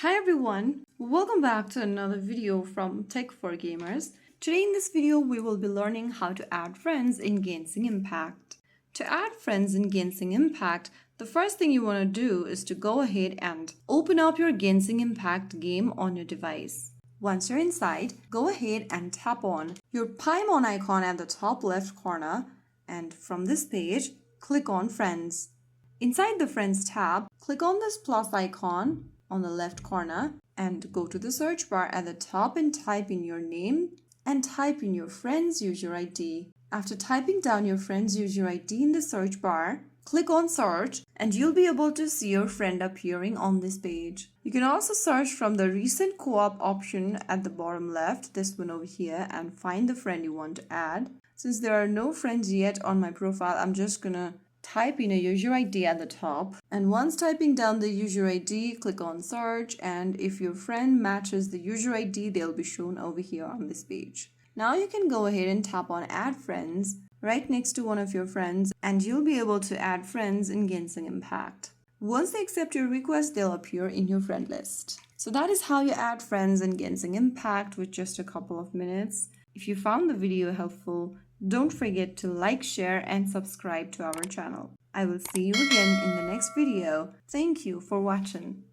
Hi everyone, welcome back to another video from Tech for Gamers. Today in this video we will be learning how to add friends in Genshin Impact. To add friends in Genshin Impact, the first thing you want to do is to go ahead and open up your Genshin Impact game on your device. Once you're inside, go ahead and tap on your Paimon icon at the top left corner, and from this page, click on Friends. Inside the Friends tab, click on this plus icon on the left corner and go to the search bar at the top and type in your name and type in your friend's user ID. After typing down your friend's user ID in the search bar, click on search and you'll be able to see your friend appearing on this page. You can also search from the recent co-op option at the bottom left, this one over here, and find the friend you want to add. Since there are no friends yet on my profile, I'm just gonna type in a user ID at the top, and once typing down the user ID, click on search, and if your friend matches the user ID, they'll be shown over here on this page. Now you can go ahead and tap on add friends right next to one of your friends, and you'll be able to add friends in Genshin Impact. Once they accept your request, they'll appear in your friend list. So that is how you add friends in Genshin Impact with just a couple of minutes. If you found the video helpful, don't forget to like, share, and subscribe to our channel. I will see you again in the next video. Thank you for watching.